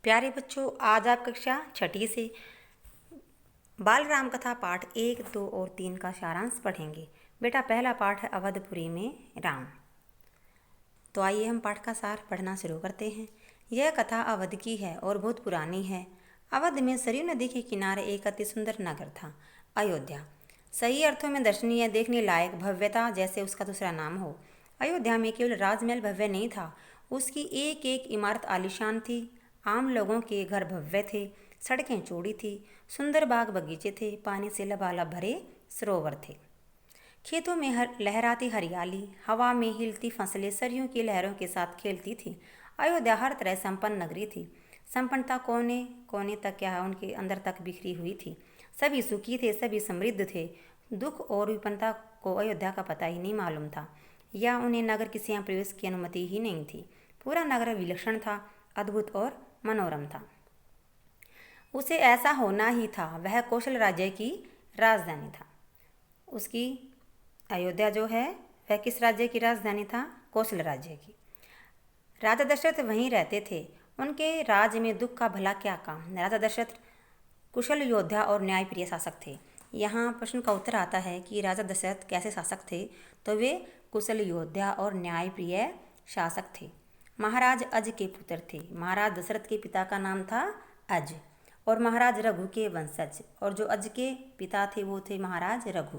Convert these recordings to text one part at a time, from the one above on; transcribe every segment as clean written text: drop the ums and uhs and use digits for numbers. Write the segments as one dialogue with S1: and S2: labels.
S1: प्यारे बच्चों, आज आप कक्षा छठी से बाल राम कथा पाठ 1, 2 और 3 का सारांश पढ़ेंगे। बेटा, पहला पाठ है अवधपुरी में राम। तो आइए हम पाठ का सार पढ़ना शुरू करते हैं। यह कथा अवध की है और बहुत पुरानी है। अवध में सरयू नदी के किनारे एक अति सुंदर नगर था, अयोध्या। सही अर्थों में दर्शनीय, देखने लायक, भव्यता जैसे उसका दूसरा नाम हो। अयोध्या में केवल राजमहल भव्य नहीं था, उसकी एक एक इमारत आलीशान थी। आम लोगों के घर भव्य थे, सड़कें चौड़ी थी, सुंदर बाग बगीचे थे, पानी से लबालब भरे सरोवर थे। खेतों में लहराती हरियाली, हवा में हिलती फसलें सरयू की लहरों के साथ खेलती थी। अयोध्या हर तरह संपन्न नगरी थी। संपन्नता कोने कोने तक, क्या है, उनके अंदर तक बिखरी हुई थी। सभी सुखी थे, सभी समृद्ध थे। दुख और विपन्नता को अयोध्या का पता ही नहीं मालूम था, या उन्हें नगर किसी यहाँ प्रवेश की अनुमति ही नहीं थी। पूरा नगर विलक्षण था, अद्भुत और मनोरम था। उसे ऐसा होना ही था। वह कौशल राज्य की राजधानी था। उसकी अयोध्या जो है वह किस राज्य की राजधानी था? कौशल राज्य की। राजा दशरथ वहीं रहते थे। उनके राज्य में दुख का भला क्या काम। राजा दशरथ कुशल योद्धा और न्यायप्रिय शासक थे। यहाँ प्रश्न का उत्तर आता है कि राजा दशरथ कैसे शासक थे, तो वे कुशल योद्धा और न्यायप्रिय शासक थे। महाराज अज के पुत्र थे। महाराज दशरथ के पिता का नाम था अज और महाराज रघु के वंशज, और जो अज के पिता थे वो थे महाराज रघु,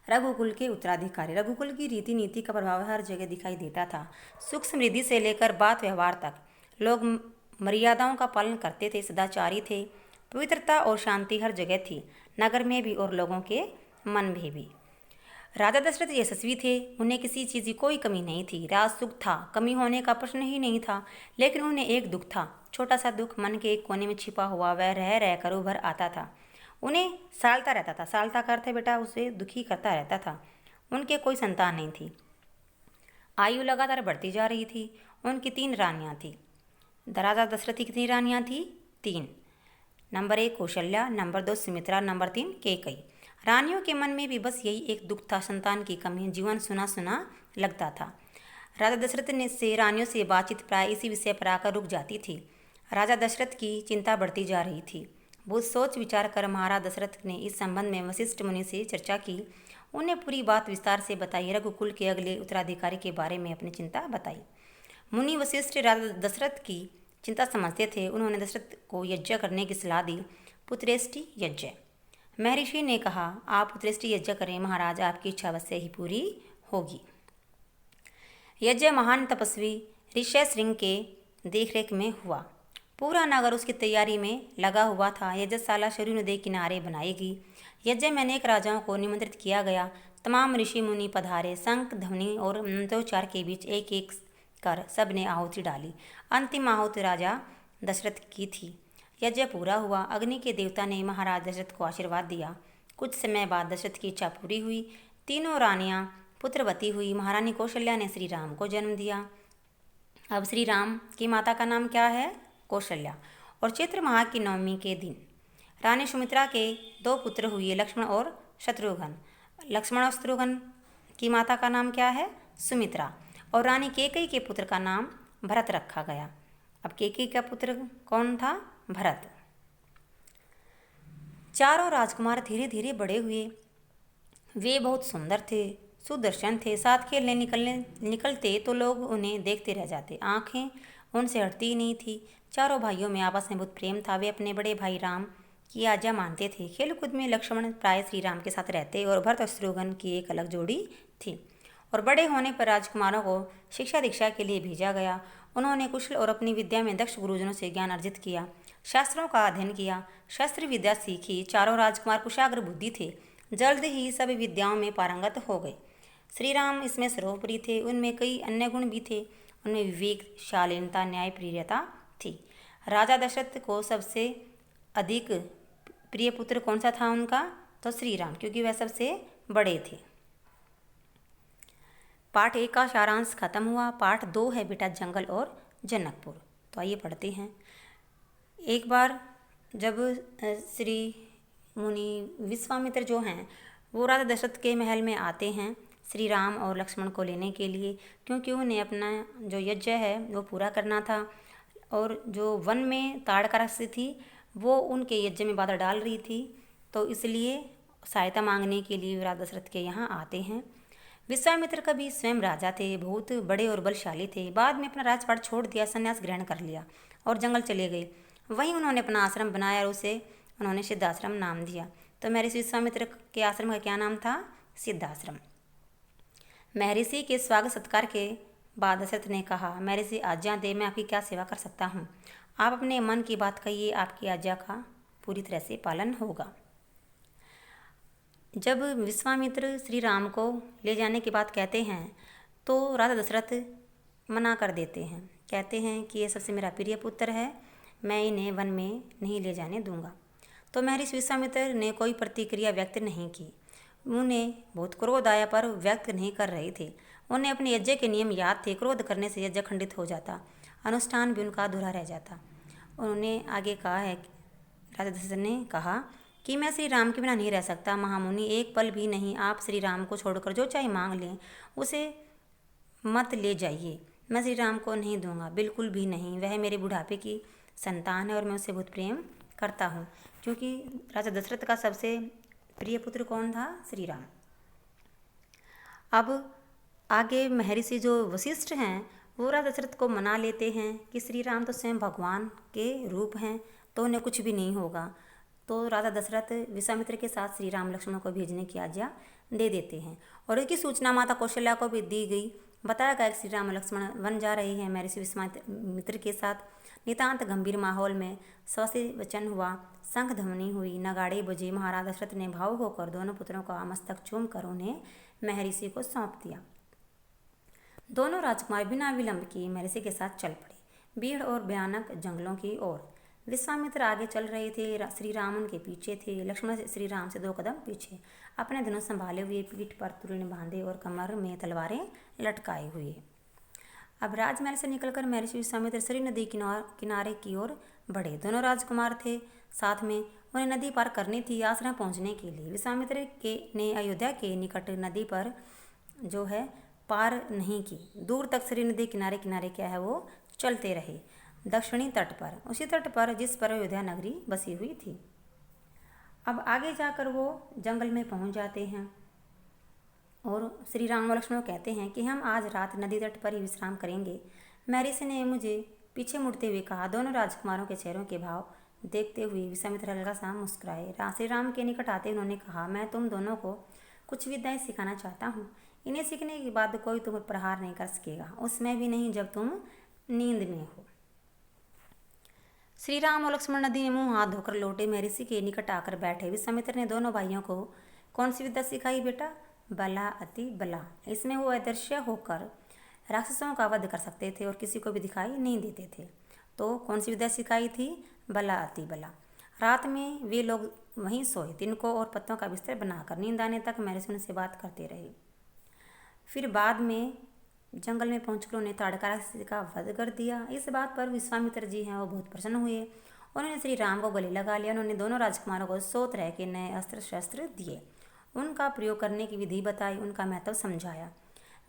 S1: रघुकुल के उत्तराधिकारी। रघुकुल की रीति नीति का प्रभाव हर जगह दिखाई देता था। सुख समृद्धि से लेकर बात व्यवहार तक लोग मर्यादाओं का पालन करते थे, सदाचारी थे। पवित्रता और शांति हर जगह थी, नगर में भी और लोगों के मन में भी। राजा दशरथ यशस्वी थे, उन्हें किसी चीज़ की कोई कमी नहीं थी। राज सुख था, कमी होने का प्रश्न ही नहीं था। लेकिन उन्हें एक दुख था, छोटा सा दुख, मन के एक कोने में छिपा हुआ। वह रह रहकर उभर आता था, उन्हें सालता रहता था। सालता का अर्थ है बेटा, उसे दुखी करता रहता था। उनके कोई संतान नहीं थी। आयु लगातार बढ़ती जा रही थी। उनकी 3 रानियाँ थीं। राजा दशरथ की कितनी रानियाँ थीं? 3। Number 1 Kaushalya, number 2 Sumitra, number 3 Kaikeyi. रानियों के मन में भी बस यही एक दुख था, संतान की कमी। जीवन सुना सुना लगता था। राजा दशरथ ने से रानियों से बातचीत प्राय इसी विषय पर आकर रुक जाती थी। राजा दशरथ की चिंता बढ़ती जा रही थी। बहुत सोच विचार कर महाराज दशरथ ने इस संबंध में वशिष्ठ मुनि से चर्चा की। उन्हें पूरी बात विस्तार से बताई। रघुकुल के अगले उत्तराधिकारी के बारे में अपनी चिंता बताई। मुनि वशिष्ठ राजा दशरथ की चिंता समझते थे। उन्होंने दशरथ को यज्ञ करने की सलाह दी, पुत्रेष्टि यज्ञ। महर्षि ने कहा, आप पुत्रेष्टि यज्ञ करें महाराज, आपकी इच्छा अवश्य ही पूरी होगी। यज्ञ महान तपस्वी ऋष्यशृंग के देखरेख में हुआ। पूरा नगर उसकी तैयारी में लगा हुआ था। यज्ञशाला सरयू नदी किनारे बनाई गई। यज्ञ में अनेक राजाओं को निमंत्रित किया गया। तमाम ऋषि मुनि पधारे। शंख ध्वनि और मंत्रोच्चार के बीच एक एक कर सबने आहुति डाली। अंतिम आहुति राजा दशरथ की थी। यज्ञ पूरा हुआ। अग्नि के देवता ने महाराज दशरथ को आशीर्वाद दिया। कुछ समय बाद दशरथ की इच्छा पूरी हुई। तीनों रानियां पुत्रवती हुई। महारानी कौशल्या ने श्री राम को जन्म दिया। अब श्री राम की माता का नाम क्या है? कौशल्या। और चैत्र माह की नवमी के दिन रानी सुमित्रा के 2 पुत्र हुए, लक्ष्मण और शत्रुघ्न। लक्ष्मण और शत्रुघ्न की माता का नाम क्या है? सुमित्रा। और रानी कैकेयी के पुत्र का नाम भरत रखा गया। अब कैकेयी का पुत्र कौन था? भरत। चारों राजकुमार धीरे धीरे बड़े हुए। वे बहुत सुंदर थे, सुदर्शन थे। साथ खेलने निकलते तो लोग उन्हें देखते रह जाते, आंखें उनसे हटती ही नहीं थी। चारों भाइयों में आपस में बहुत प्रेम था। वे अपने बड़े भाई राम की आज्ञा मानते थे। खेलकूद में लक्ष्मण प्राय श्री राम के साथ रहते और भरत और शत्रुघ्न की एक अलग जोड़ी थी। और बड़े होने पर राजकुमारों को शिक्षा दीक्षा के लिए भेजा गया। उन्होंने कुशल और अपनी विद्या में दक्ष गुरुजनों से ज्ञान अर्जित किया, शास्त्रों का अध्ययन किया, शस्त्र विद्या सीखी। चारों राजकुमार कुशाग्र बुद्धि थे, जल्द ही सभी विद्याओं में पारंगत हो गए। श्री राम इसमें सर्वोपरि थे। उनमें कई अन्य गुण भी थे। उनमें विवेक, शालीनता, न्यायप्रियता थी। राजा दशरथ को सबसे अधिक प्रिय पुत्र कौन सा था उनका? तो श्री राम, क्योंकि वह सबसे बड़े थे। पाठ 1 का सारांश खत्म हुआ। पाठ 2 है बेटा जंगल और जनकपुर। तो आइए पढ़ते हैं। एक बार जब श्री मुनि विश्वामित्र जो हैं वो राजा दशरथ के महल में आते हैं श्री राम और लक्ष्मण को लेने के लिए, क्योंकि उन्हें अपना जो यज्ञ है वो पूरा करना था। और जो वन में ताड़का राक्षसी थी वो उनके यज्ञ में बाधा डाल रही थी, तो इसलिए सहायता मांगने के लिए राजा दशरथ के यहाँ आते हैं। विश्वामित्र कभी स्वयं राजा थे, बहुत बड़े और बलशाली थे। बाद में अपना राजपाट छोड़ दिया, संन्यास ग्रहण कर लिया और जंगल चले गए। वहीं उन्होंने अपना आश्रम बनाया और उसे उन्होंने सिद्धाश्रम नाम दिया। तो महर्षि विश्वामित्र के आश्रम का क्या नाम था? सिद्धाश्रम। महर्षि के स्वागत सत्कार के बाद दशरथ ने कहा, महर्षि आज्ञा दे, मैं आपकी क्या सेवा कर सकता हूँ? आप अपने मन की बात कहिए, आपकी आज्ञा का पूरी तरह से पालन होगा। जब विश्वामित्र श्री राम को ले जाने की बात कहते हैं तो राजा दशरथ मना कर देते हैं। कहते हैं कि ये सबसे मेरा प्रिय पुत्र है, मैं इन्हें वन में नहीं ले जाने दूंगा। तो महर्षि विश्वामित्र ने कोई प्रतिक्रिया व्यक्त नहीं की। उन्हें बहुत क्रोध आया पर व्यक्त नहीं कर रहे थे। उन्हें अपने यज्ञ के नियम याद थे। क्रोध करने से यज्ञ खंडित हो जाता, अनुष्ठान भी उनका अधूरा रह जाता। उन्होंने आगे कहा है, राजा दशरथ ने कहा कि मैं श्री राम के बिना नहीं रह सकता। महामुनि, एक पल भी नहीं। आप श्री राम को छोड़कर जो चाहे मांग लें, उसे मत ले जाइए। मैं श्री राम को नहीं दूंगा, बिल्कुल भी नहीं। वह मेरे बुढ़ापे की संतान है और मैं उसे बहुत प्रेम करता हूँ। क्योंकि राजा दशरथ का सबसे प्रिय पुत्र कौन था? श्री राम। अब आगे महर्षि जो वशिष्ठ हैं वो राजा दशरथ को मना लेते हैं कि श्री राम तो स्वयं भगवान के रूप हैं, तो उन्हें कुछ भी नहीं होगा। तो राजा दशरथ विश्वामित्र के साथ श्री राम लक्ष्मण को भेजने की आज्ञा दे देते हैं और इसकी सूचना माता कौशल्या को भी दी गई। बताया गया कि श्री राम लक्ष्मण वन जा रहे हैं महर्षि विश्वामित्र के साथ। नितांत गंभीर माहौल में सौ से वचन हुआ, शंख ध्वनि हुई, नगाड़े बजे। महाराज दशरथ ने भावुक होकर दोनों पुत्रों का मस्तक चूम कर उन्हें महर्षि को सौंप दिया। दोनों राजकुमार बिना विलंब किए महर्षि के साथ चल पड़े, भीड़ और भयानक जंगलों की ओर। विश्वामित्र आगे चल रहे थे, श्री राम उनके पीछे थे। लक्ष्मण श्री राम से 2 कदम पीछे, अपने धनुष संभाले हुए, पीठ पर तूरीण बांधे और कमर में तलवारें लटकाए हुए। अब राजमहल से निकलकर महर्षि विश्वामित्र सरी नदी किनारे की ओर बढ़े। दोनों राजकुमार थे साथ में, उन्हें नदी पार करनी थी आश्रम पहुंचने के लिए। विश्वामित्र ने अयोध्या के निकट नदी पर जो है पार नहीं की। दूर तक सरी नदी किनारे किनारे क्या है वो चलते रहे, दक्षिणी तट पर, उसी तट पर जिस पर अयोध्या नगरी बसी हुई थी। अब आगे जाकर वो जंगल में पहुंच जाते हैं और श्री राम और लक्ष्मण कहते हैं कि हम आज रात नदी तट पर ही विश्राम करेंगे। महर्षि ने मुझे पीछे मुड़ते हुए कहा। दोनों राजकुमारों के चेहरों के भाव देखते हुए विश्वामित्र हल्का सा मुस्कुराए। श्री राम के निकट आते उन्होंने कहा, मैं तुम दोनों को कुछ विद्याएं सिखाना चाहता हूँ। इन्हें सीखने के बाद कोई तुम पर प्रहार नहीं कर सकेगा, उसमें भी नहीं जब तुम नींद में हो। श्री राम और लक्ष्मण नदी में मुंह हाथ धोकर लौटे, महर्षि के निकट आकर बैठे। विश्वामित्र ने दोनों भाइयों को कौन सी विद्या सिखाई? बेटा, बला अति बला। इसमें वो अदृश्य होकर राक्षसों का वध कर सकते थे और किसी को भी दिखाई नहीं देते थे। तो कौन सी विद्या सिखाई थी? बला अति बला। रात में वे लोग वहीं सोए, तिनकों और पत्तों का बिस्तर बनाकर। नींद आने तक महर्षि उनसे बात करते रहे। फिर बाद में जंगल में पहुंचकर उन्हें ताड़का राक्षसी का वध कर दिया। इस बात पर विश्वामित्र जी हैं वो बहुत प्रसन्न हुए। उन्होंने श्री राम को गले लगा लिया। उन्होंने दोनों राजकुमारों को 100 तरह के नए अस्त्र शस्त्र दिए, उनका प्रयोग करने की विधि बताई, उनका महत्व समझाया।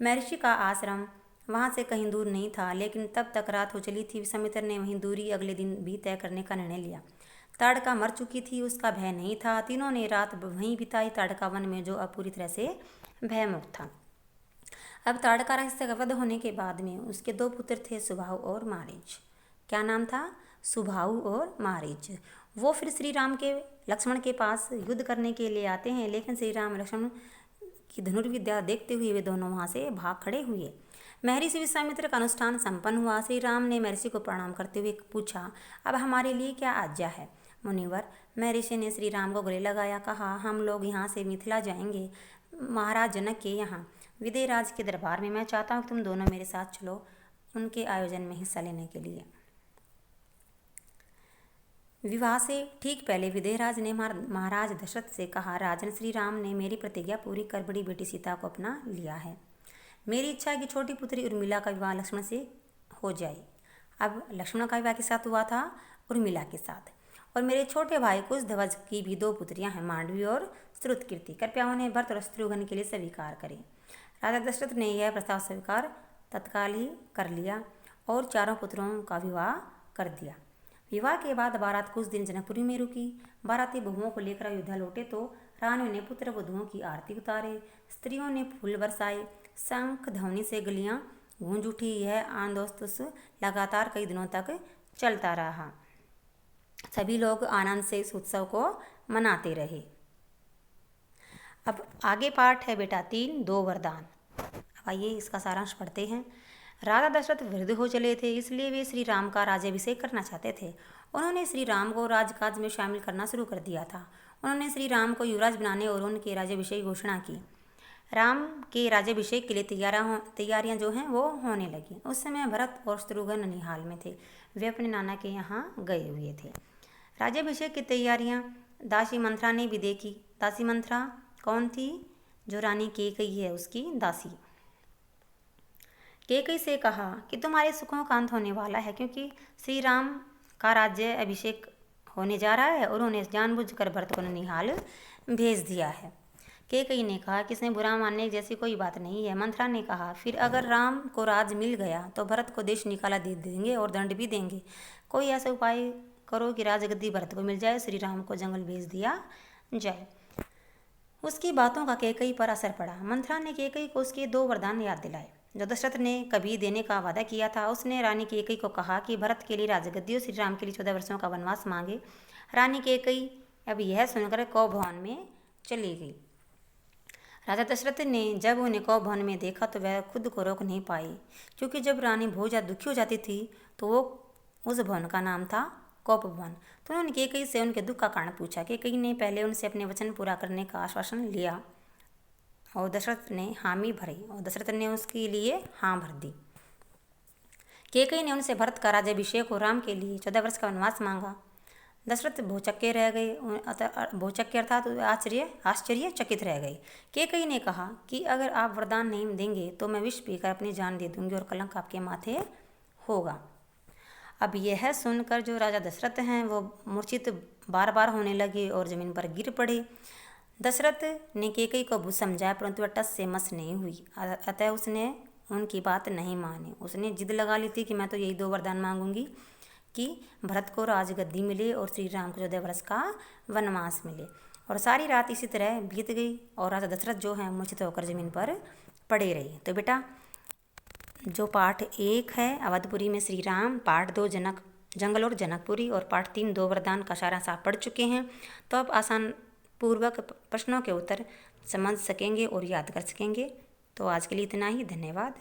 S1: महर्षि का आश्रम वहाँ से कहीं दूर नहीं था, लेकिन तब तक रात हो चली थी। विश्वामित्र ने वहीं दूरी अगले दिन भी तय करने का निर्णय लिया। ताड़का मर चुकी थी, उसका भय नहीं था। तीनों ने रात वहीं बिताई, ताड़का वन में, जो अब पूरी तरह से भयमुक्त था। अब ताड़का राक्षस का वध होने के बाद में उसके 2 पुत्र थे, सुबाहु और मारीच। क्या नाम था? सुबाहु और मारीच। वो फिर श्री राम के लक्ष्मण के पास युद्ध करने के लिए आते हैं, लेकिन श्री राम लक्ष्मण की धनुर्विद्या देखते हुए वे दोनों वहाँ से भाग खड़े हुए। महर्षि विश्वामित्र का अनुष्ठान संपन्न हुआ। श्री राम ने महर्षि को प्रणाम करते हुए पूछा, अब हमारे लिए क्या आज्ञा है? मुनिवर, महर्षि ने श्री राम को गले लगाया, कहा, हम लोग यहाँ से मिथिला जाएंगे, महाराज जनक के यहाँ, विदेहराज के दरबार में। मैं चाहता हूँ कि तुम दोनों मेरे साथ चलो उनके आयोजन में हिस्सा लेने के लिए। विवाह से ठीक पहले विदेहराज ने महाराज दशरथ से कहा, राजन, श्री राम ने मेरी प्रतिज्ञा पूरी कर बड़ी बेटी सीता को अपना लिया है। मेरी इच्छा है कि छोटी पुत्री उर्मिला का विवाह लक्ष्मण से हो जाए। अब लक्ष्मण का विवाह के साथ हुआ था? उर्मिला के साथ। और मेरे छोटे भाई कुशध्वज की भी 2 पुत्रियां हैं, मांडवी और श्रुतकीर्ति। कृपया उन्हें भरत और शत्रुघ्न के लिए स्वीकार करें। राजा दशरथ ने यह प्रस्ताव स्वीकार तत्काल ही कर लिया और चारों पुत्रों का विवाह कर दिया। विवाह के बाद बारात कुछ दिन जनकपुरी में रुकी। बाराती बहुओं को लेकर अयोध्या लौटे तो रानियों ने पुत्र वधुओं की आरती उतारे, स्त्रियों ने फूल बरसाए, शंख ध्वनि से गलियां गूंज उठी। यह आनंदोत्सव लगातार कई दिनों तक चलता रहा। सभी लोग आनंद से इस उत्सव को मनाते रहे। अब आगे पाठ है बेटा 3 2 वरदान। अब आइए इसका सारांश पढ़ते हैं। राजा दशरथ वृद्ध हो चले थे, इसलिए वे श्री राम का राज्याभिषेक करना चाहते थे। उन्होंने श्री राम को राजकाज में शामिल करना शुरू कर दिया था। उन्होंने श्री राम को युवराज बनाने और उनके राज्याभिषेक की घोषणा की। राम के राज्याभिषेक के लिए तैयारियां जो हैं वो होने लगी। उस समय भरत और शत्रुघ्न ननिहाल में थे। वे अपने नाना के यहाँ गए हुए थे। राज्याभिषेक की तैयारियां दासी मंथरा ने भी देखी। दासी मंथरा कौन थी? जो रानी कैकेयी है उसकी दासी। कैकेयी से कहा कि तुम्हारे सुखों का अंत होने वाला है, क्योंकि श्री राम का राज्य अभिषेक होने जा रहा है और उन्होंने जानबूझकर भरत को ननिहाल भेज दिया है। कैकेयी ने कहा कि इसमें बुरा मानने जैसी कोई बात नहीं है। मंथरा ने कहा फिर अगर राम को राज मिल गया तो भरत को देश निकाला दे देंगे और दंड भी देंगे। कोई ऐसा उपाय करो कि राजगद्दी भरत को मिल जाए, श्री राम को जंगल भेज दिया जाए। उसकी बातों का कैकेयी पर असर पड़ा। मंथरा ने कैकेयी को उसके 2 वरदान याद दिलाए जो दशरथ ने कभी देने का वादा किया था। उसने रानी कैकेयी को कहा कि भरत के लिए राजगद्दी और श्री राम के लिए 14 वर्षों का वनवास मांगे। रानी कैकेयी अब यह सुनकर कौ भवन में चली गई। राजा दशरथ ने जब उन्हें कौ भवन में देखा तो वह खुद को रोक नहीं पाई, क्योंकि जब रानी बहुत ज़्यादा दुखी हो जाती थी तो वो उस भवन का नाम था कौप भवन। तो उन्होंने कैकेयी से उनके दुख का कारण पूछा। कैकेयी ने पहले उनसे अपने वचन पूरा करने का आश्वासन लिया और दशरथ ने हामी भरी और दशरथ ने उसके लिए हाँ भर दी। कैकेयी ने उनसे भरत का राज्याभिषेक और राम के लिए 14 वर्ष का वनवास मांगा। दशरथ भौचक्के रह गए। भौचक्के अर्थात आश्चर्यचकित रह गए। कैकेयी ने कहा कि अगर आप वरदान नहीं देंगे तो मैं विष पीकर अपनी जान दे दूंगी और कलंक आपके माथे होगा। अब यह सुनकर जो राजा दशरथ हैं वो मूर्छित बार बार होने लगे और जमीन पर गिर पड़े। दशरथ ने कैकेयी को बहुत समझाया, परंतु वह टस से मस नहीं हुई। अतः उसने उनकी बात नहीं मानी। उसने जिद लगा ली थी कि मैं तो यही 2 वरदान मांगूंगी कि भरत को राजगद्दी मिले और श्री राम को 14 वर्ष का वनवास मिले। और सारी रात इसी तरह बीत गई और राजा दशरथ जो हैं मूर्छित होकर जमीन पर पड़े रहे। तो बेटा जो पाठ 1 है अवधपुरी में श्री राम, पाठ 2 जंगल और जनकपुरी और पाठ 3 2 वरदान का सारांश आप पढ़ चुके हैं। तो अब आसान पूर्वक प्रश्नों के उत्तर समझ सकेंगे और याद कर सकेंगे। तो आज के लिए इतना ही। धन्यवाद।